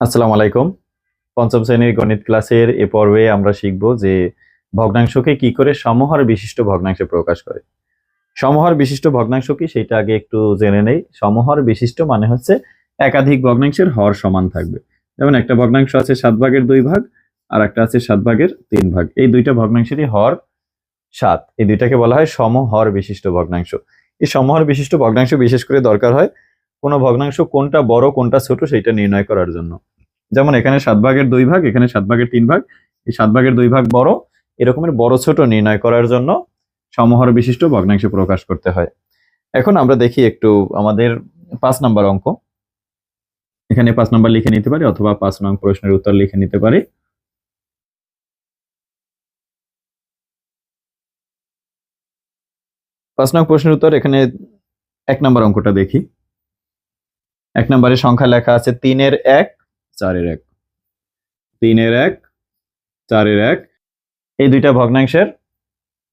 আসসালামু আলাইকুম। পঞ্চম শ্রেণীর গণিত ক্লাসের এ পর্বে আমরা শিখব যে ভগ্নাংশকে কি করে সমহর বিশিষ্ট ভগ্নাংশে প্রকাশ করে। সমহর বিশিষ্ট ভগ্নাংশ কি সেটা আগে একটু জেনে নেই। সমহর বিশিষ্ট মানে হচ্ছে একাধিক ভগ্নাংশের হর সমান থাকবে। যেমন একটা ভগ্নাংশ আছে 7 ভাগের 2 ভাগ আর একটা আছে 7 ভাগের 3 ভাগ। এই দুইটা ভগ্নাংশেরই হর 7। এই দুইটাকে বলা হয় সমহর বিশিষ্ট ভগ্নাংশ। এই সমহর বিশিষ্ট ভগ্নাংশ বিশেষ করে দরকার হয় কোনো ভগ্নাংশ কোনটা বড় কোনটা ছোট সেটা নির্ণয় করার জন্য। যেমন এখানে 7 ভাগের 2 ভাগ, এখানে 7 ভাগের 3 ভাগ, এই 7 ভাগের 2 ভাগ বড়, এরকমের বড় ছোট নির্ণয় করার জন্য সমহর বিশিষ্ট ভগ্নাংশে প্রকাশ করতে হয়। এখন আমরা দেখি একটু আমাদের 5 নাম্বার অঙ্ক। এখানে 5 নাম্বার লিখে নিতে পারি অথবা 5 নং প্রশ্নের উত্তর লিখে নিতে পারি। 5 নং প্রশ্নের উত্তর এখানে 1 নাম্বার অঙ্কটা দেখি। 1 নাম্বারে সংখ্যা লেখা আছে 3 এর 1 4 এর 1, 3 এর 1 4 এর 1। এই দুইটা ভগ্নাংশের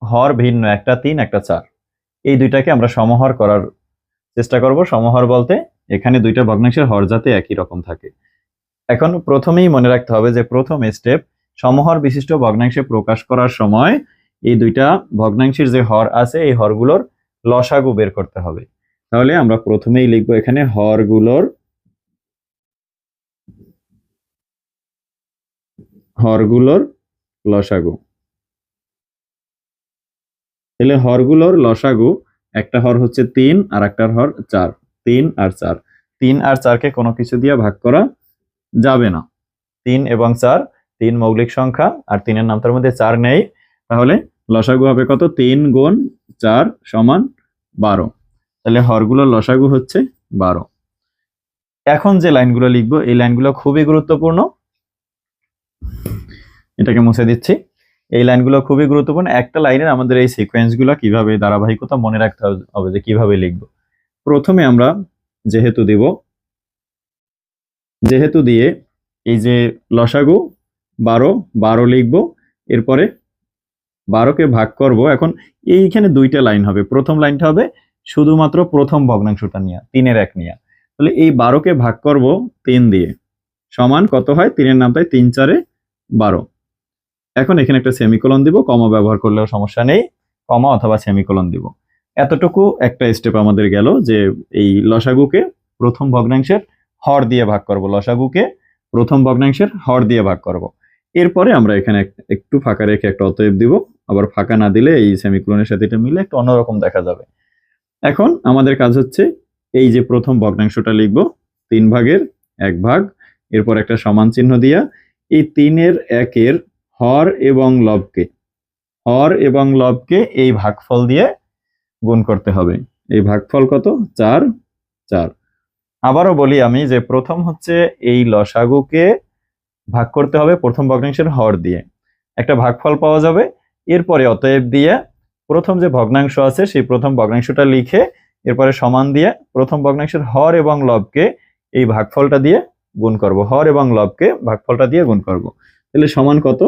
হর ভিন্ন, একটা 3 একটা 4। এই দুইটাকে আমরা সমহর করার চেষ্টা করব। সমহর বলতে এখানে দুইটা ভগ্নাংশের হর যাতে একই রকম থাকে। এখন প্রথমেই মনে রাখতে হবে যে প্রথম স্টেপ, সমহর বিশিষ্ট ভগ্নাংশে প্রকাশ করার সময় এই দুইটা ভগ্নাংশের যে হর আছে এই হরগুলোর লসাগু বের করতে হবে। তাহলে আমরা প্রথমেই লিখবো এখানে হরগুলোর লসাগু। তাহলে হরগুলোর লসাগু, একটা হর হচ্ছে 3 আর একটার হর 4। 3 আর 4, 3 আর 4কে কোনো কিছু দিয়ে ভাগ করা যাবে না। 3 এবং 4 3 মৌলিক সংখ্যা, আর 3 এর নামতার মধ্যে 4 নেই, তাহলে লসাগু হবে কত? 3 গুণ 4 সমান 12। তাহলে হরগুলোর লসাগু হচ্ছে 12। এখন যে লাইনগুলো লিখবো এই লাইনগুলো খুবই গুরুত্বপূর্ণ। এটাকে মুছে দিচ্ছি। এই লাইনগুলো খুবই গুরুত্বপূর্ণ। একটা লাইনের আমাদের এই সিকোয়েন্সগুলো কিভাবে ধারাবাহিকতা মনে রাখতে হবে যে কিভাবে লিখব। প্রথমে আমরা যেহেতু দিব, যেহেতু দিয়ে এই যে লসাগু 12 লিখব, এরপরে 12কে ভাগ করব। এখন এইখানে দুইটা লাইন হবে। প্রথম লাইনটা হবে শুধুমাত্র প্রথম ভগ্নাংশটা নিয়ে, 3 এর 1 নিয়ে। তাহলে এই 12কে ভাগ করব 3 দিয়ে, সমান কত হয়? 3 এর নাম তাই 3 4 12। এখন এখানে একটা সেমিকোলন দিব, কমা ব্যবহার করলেও সমস্যা নেই, কমা অথবা সেমিকোলন দিব। এতটুকু একটা স্টেপ আমাদের গেল যে এই লসাগুকে প্রথম ভগ্নাংশের হর দিয়ে ভাগ করব। লসাগুকে প্রথম ভগ্নাংশের হর দিয়ে ভাগ করব। এরপরে আমরা এখানে একটু ফাঁকা রেখে একটা অতএব দিব। আবার ফাঁকা না দিলে এই সেমিকোলনের সাথে এটা মিলে একটু অন্যরকম দেখা যাবে। এখন আমাদের কাজ হচ্ছে এই যে প্রথম ভগ্নাংশটা লিখব 3 ভাগের 1 ভাগ, এরপর একটা সমান চিহ্ন দিয়া এই 3 এর 1 এর হর এবং লবকে এই ভাগফল দিয়ে গুণ করতে হবে। এই ভাগফল কত? 4 4। আবারও বলি আমি যে প্রথম হচ্ছে এই লসাগুকে ভাগ করতে হবে প্রথম ভগ্নাংশের হর দিয়ে, একটা ভাগফল পাওয়া যাবে। এরপরে অতএব দিয়ে প্রথম যে ভগ্নাংশ আছে সেই প্রথম ভগ্নাংশটা লিখে এরপরে সমান দিয়ে প্রথম ভগ্নাংশের হর এবং লবকে এই ভাগফলটা দিয়ে গুণ করব। হর এবং লবকে ভাগফলটা দিয়ে গুণ করব। তাহলে সমান কত?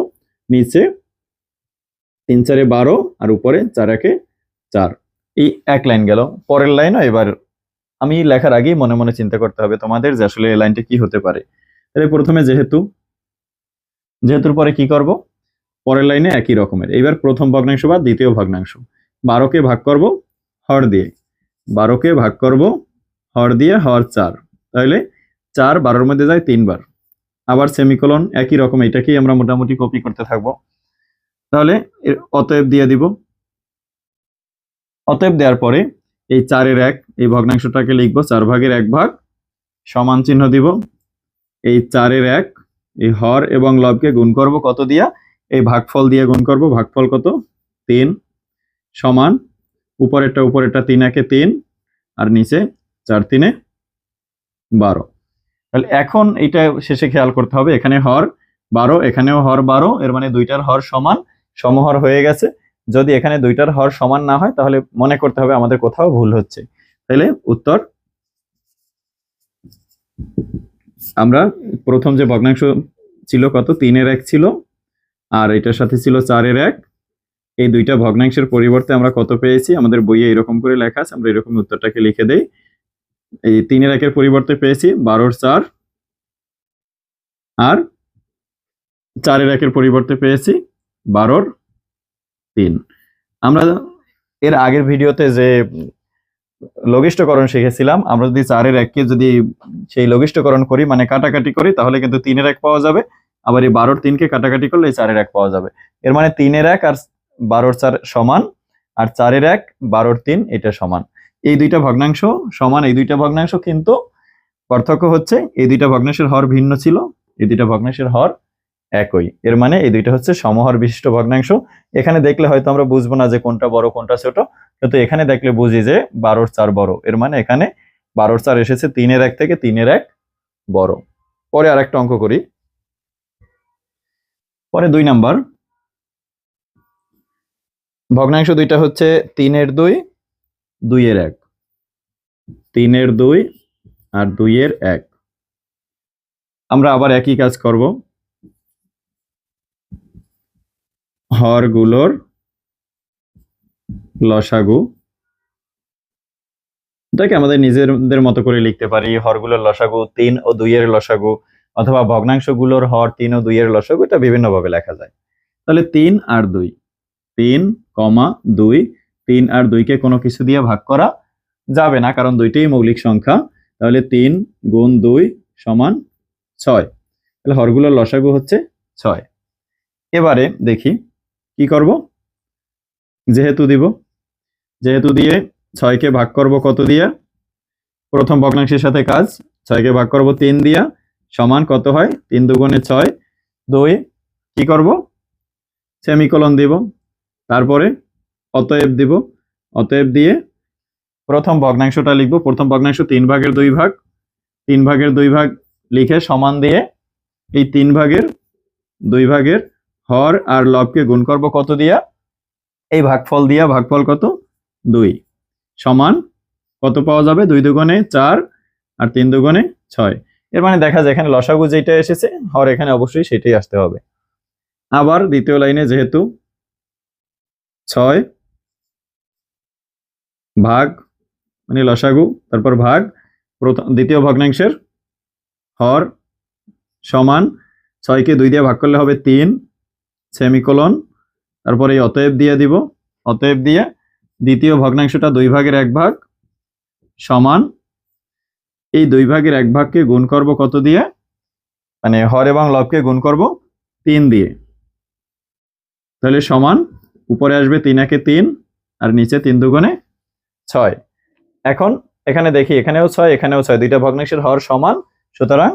নিচে 3 4 12 আর উপরে 4 1 4। এই এক লাইন গেল। পরের লাইনও এবার আমি লেখার আগেই মনে মনে চিন্তা করতে হবে তোমাদের যে আসলে এই লাইনটা কি হতে পারে। তাহলে প্রথমে যেহেতুর পরে কি করব? পরের লাইনে একই রকমের। এবার প্রথম ভগ্নাংশ বা দ্বিতীয় ভগ্নাংশ 12কে ভাগ করব হর দিয়ে, 12কে ভাগ করব হর দিয়ে, হর 4। তাহলে 4 12-র মধ্যে যায় 3 বার। আবার সেমিকোলন একই রকম, এটাকেই আমরা মোটামুটি কপি করতে থাকবো। তাহলে অতএব দিয়ে দিব। অতএব দেওয়ার পরে এই 4 এর 1 এই ভগ্নাংশটাকে লিখবো 4 ভাগের 1 ভাগ, সমান চিহ্ন দিব। এই 4 এর 1 এই হর এবং লবকে গুণ করব কত দিয়া? এই ভাগফল দিয়ে গুণ করব। ভাগফল কত? 3 সমান উপরেরটা 3 1 3 আর নিচে 4 3 12। তাহলে এখন এটা শেষে খেয়াল করতে হবে, এখানে হর 12 এখানেও হর 12, এর মানে দুইটার হর সমান, সমহর হয়ে গেছে। যদি এখানে দুইটার হর সমান না হয় তাহলে মনে করতে হবে আমাদের কোথাও ভুল হচ্ছে। তাহলে উত্তর, আমরা প্রথম যে ভগ্নাংশ ছিল কত? 3 এর 1 ছিল, আর এটার সাথে ছিল 4 এর 1। এই দুইটা ভগ্নাংশের পরিবর্তে আমরা কত পেয়েছি? আমাদের বইয়ে এরকম করে লেখা আছে, আমরা এরকম উত্তরটাকে লিখে দেই। এই 3 এর 1 এর পরিবর্তে পেয়েছি 12 এর 4 আর 4-এর 1-এর পরিবর্তে পেয়েছি 12-র 3। আমরা এর আগের ভিডিওতে যে লঘিষ্ঠকরণ শিখেছিলাম, আমরা যদি 4-এর 1-কে যদি সেই লঘিষ্ঠকরণ করি মানে কাটাকাটি করি তাহলে কিন্তু 3-এর 1 পাওয়া যাবে, আবার এই 12-র 3-কে কাটাকাটি করলে এই 4-এর 1 পাওয়া যাবে। এর মানে 3-এর 1 আর 12-র 4 সমান, আর 4-এর 1 12-র 3 এটা সমান। এই দুইটা ভগ্নাংশ সমান, এই দুইটা ভগ্নাংশ, কিন্তু পার্থক্য হচ্ছে এই দুইটা ভগ্নাংশের হর ভিন্ন ছিল, এই দুইটা ভগ্নাংশের হর একই। এর মানে এই দুইটা হচ্ছে সমহর বিশিষ্ট ভগ্নাংশ। এখানে দেখলে হয়তো আমরা বুঝবো না যে কোনটা বড় কোনটা ছোট, কিন্তু এখানে দেখলে বুঝি যে 12-র 4 বড়। এর মানে এখানে 12-র 4 এসেছে 3-এর 1 থেকে, 3-এর 1 বড়। পরে আরেকটা অঙ্ক করি। পরে 2 নাম্বার ভগ্নাংশ দুইটা হচ্ছে 3-এর 2, 2-এর 1। 3-এর 2 আর 2-এর 1। আমরা আবার একই কাজ করব, হরগুলোর লসাগু, এটাকে আমাদের নিজেদের মতো করে লিখতে পারি। হরগুলোর লসাগু 3 ও 2-এর লসাগু, অথবা ভগ্নাংশগুলোর হর 3 ও 2-এর লসাগু, এটা বিভিন্নভাবে লেখা যায়। তাহলে 3 আর 2, 3, 2, 3 আর 2-কে কোনো কিছু দিয়ে ভাগ করা যাবে না, কারণ দুইটাই মৌলিক সংখ্যা। তাহলে 3 গুণ 2 সমান 6। তাহলে হরগুলোর লসাগু হচ্ছে 6। এবারে দেখি কি করব। যেহেতু দিয়ে 6-কে ভাগ করব কত দিয়ে? প্রথম ভগ্নাংশের সাথে কাজ, 6-কে ভাগ করব 3 দিয়া, সমান কত হয়? 3 দুগুণে 6, 2। কি করব? সেমিকোলন দিব, তারপরে অতএব দিব। অতএব দিয়ে প্রথম ভগ্নাংশটা লিখব। প্রথম ভগ্নাংশ 3 ভাগের 2 ভাগ, 3 ভাগের 2 ভাগ লিখে সমান দিয়ে এই 3 ভাগের 2 ভাগের হর আর লবকে গুণ করব কত দিয়া? এই ভাগফল দিয়া। ভাগফল কত? 2 সমান কত পাওয়া যাবে? 2 দুগুণে 4 আর 3 দুগুণে 6। এর মানে দেখা যায় এখানে লসাগু যেটা এসেছে, হর এখানে অবশ্যই সেটাই আসতে হবে। আবার দ্বিতীয় লাইনে যেহেতু 6 ভাগ মানে লসাগু, তারপর ভাগ দ্বিতীয় ভগ্নাংশের হর সমান 6-কে 2 দিয়ে ভাগ করলে হবে 3, সেমিকোলন, তারপরে এই অতএব দিয়ে দিব। অতএব দিয়ে দ্বিতীয় ভগ্নাংশটা 2 ভাগের 1 ভাগ সমান এই 2 ভাগের 1 ভাগকে গুণ করব কত দিয়ে? মানে হর এবং লবকে গুণ করব 3 দিয়ে। তাহলে সমান উপরে আসবে 3-1-এ 3 আর নিচে 3 দুগুণে 6। এখন এখানে দেখি এখানেও 6 এখানেও 6, দুইটা ভগ্নাংশের হর সমান, সুতরাং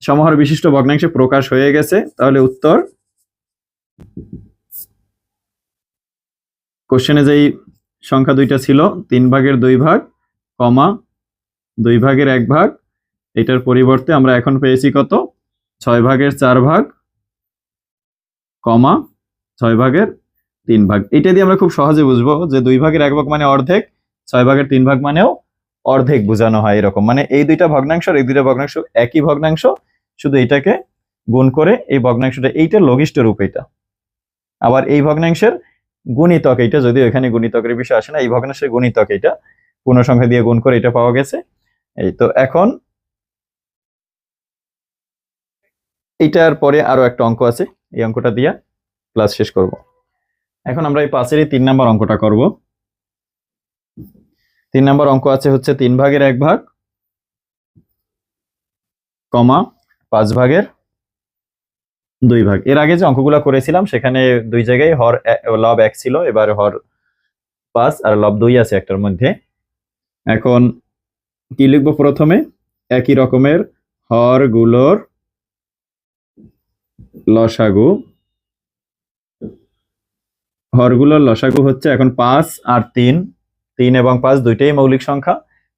সমহর বিশিষ্ট ভগ্নাংশে প্রকাশ হয়ে গেছে। তাহলে উত্তর কোশ্চেনে যেই সংখ্যা দুইটা ছিল 3 ভাগের 2 ভাগ, 2 ভাগের 1 ভাগ, এটার পরিবর্তে আমরা এখন পেয়েছি কত? 6 ভাগের 4 ভাগ, 6 ভাগের 3 ভাগ। এটা দিয়ে আমরা খুব সহজে বুঝবো যে 2 ভাগের 1 ভাগ মানে অর্ধেক, 6 ভাগের 3 ভাগ মানেও অর্ধেক বোঝানো হয় এরকম। মানে এই দুইটা ভগ্নাংশ আর এই দুইটা ভগ্নাংশ একই ভগ্নাংশ, শুধু এটাকে গুণ করে এই ভগ্নাংশটা, এইটা লঘিষ্ঠ রূপ এটা। আবার এই ভগ্নাংশের গুণিতক এইটা, যদিও এখানে গুণিতকের বিষয় আসে না, এই ভগ্নাংশের গুণিতক এটা পূর্ণ সংখ্যা দিয়ে গুণ করে এটা পাওয়া গেছে। এই তো এখন এইটার পরে আরো একটা অঙ্ক আছে, এই অঙ্কটা দিয়ে ক্লাস শেষ করব। এখন আমরা এই 5-এর 3 নাম্বার অঙ্কটা করব। 3 নাম্বার অঙ্ক আছে হচ্ছে 3 ভাগের 1 ভাগ, 5 ভাগের 2 ভাগ। এর আগে যে অঙ্কগুলো করেছিলাম সেখানে দুই জায়গায় হর লব 1 ছিল, এবার হর 5 আর লব 2 আছে একটার মধ্যে। এখন কি লিখবো? প্রথমে একই রকমের হরগুলোর লসাগু। হরগুলোর লসাগু হচ্ছে এখন 5 আর 3, 3 এবং 5 দুইটাই মৌলিক সংখ্যা,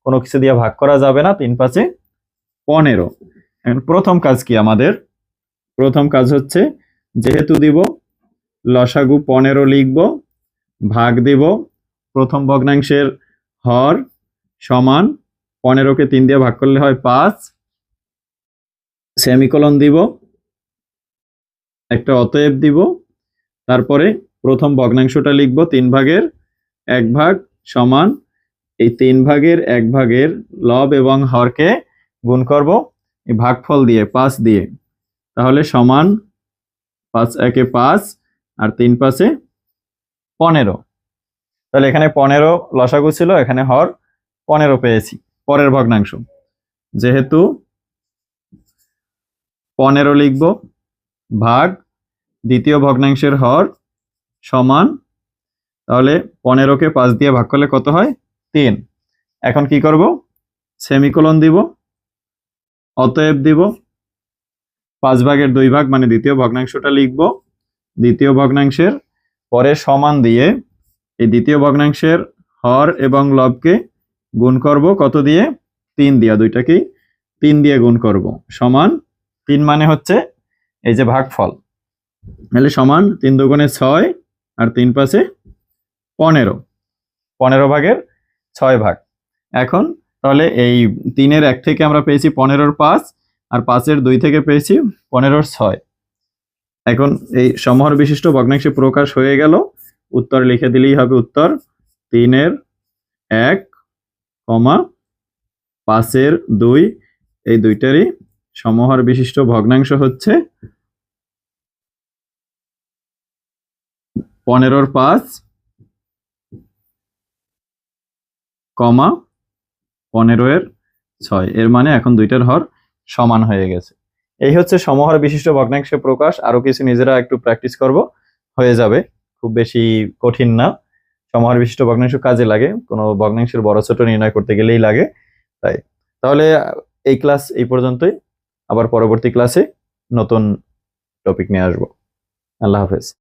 কোনো কিছু দিয়ে ভাগ করা যাবে না। 3 5-এ 15। এখন প্রথম কাজ কি আমাদের? প্রথম কাজ হচ্ছে যেহেতু দিব লসাগু 15 লিখব, ভাগ দিব প্রথম ভগ্নাংশের হর সমান 15-কে 3 দিয়ে ভাগ করলে হয় 5, সেমিকোলন দিব, একটা অতএব দিব, তারপরে প্রথম ভগ্নাংশটা লিখব 3 ভাগের 1 ভাগ সমান এই 3 ভাগের 1 ভাগের লব এবং হরকে গুণ করব এই ভাগফল দিয়ে 5 দিয়ে। তাহলে সমান 5 একে 5 আর 3 5-এ 15। তাহলে এখানে 15 লসাগু ছিল, এখানে হর 15 পেয়েছি। পরের ভগ্নাংশ, যেহেতু 15 লিখব ভাগ দ্বিতীয় ভগ্নাংশের হর সমান, তাহলে 15-কে 5 দিয়ে ভাগ করলে কত হয়? 3। এখন কি করব? সেমিকোলন দিব, অতএব দিব 5 ভাগের 2 ভাগ মানে দ্বিতীয় ভগ্নাংশটা লিখব। দ্বিতীয় ভগ্নাংশের পরে সমান দিয়ে এই দ্বিতীয় ভগ্নাংশের হর এবং লবকে গুণ করব কত দিয়ে? 3 দিয়ে। দুইটাকেই 3 দিয়ে গুণ করব, সমান 3 মানে হচ্ছে এই যে ভাগফল, তাহলে সমান 3 দুগুণে 6 আর 3 5-এ 15। 15 ভাগের 6 ভাগ। এখন তাহলে এই 3-এর 1 থেকে আমরা পেয়েছি 15-র 5 আর 5-এর 2 থেকে পেয়েছি 15-র 6। এখন এই সমহর বিশিষ্ট ভগ্নাংশে প্রকাশ হয়ে গেল। উত্তর লিখে দিলেই হবে। উত্তর 3-এর 1, 5-এর 2 এই দুইটারই সমহর বিশিষ্ট ভগ্নাংশ হচ্ছে 15-র 5, 15-এর 6। এর মানে এখন দুইটার হর সমান হয়ে গেছে। এই হচ্ছে সমহর বিশিষ্ট ভগ্নাংশে প্রকাশ। আরো কিছু নিজেরা একটু প্র্যাকটিস করব, হয়ে যাবে, খুব বেশি কঠিন না। সমহর বিশিষ্ট ভগ্নাংশ কাজে লাগে, কোনো ভগ্নাংশের বড় ছোট নির্ণয় করতে গেলেই লাগে। তাহলে এই ক্লাস এই পর্যন্তই। আবার পরবর্তী ক্লাসে নতুন টপিক নিয়ে আসবো। আল্লাহ হাফেজ।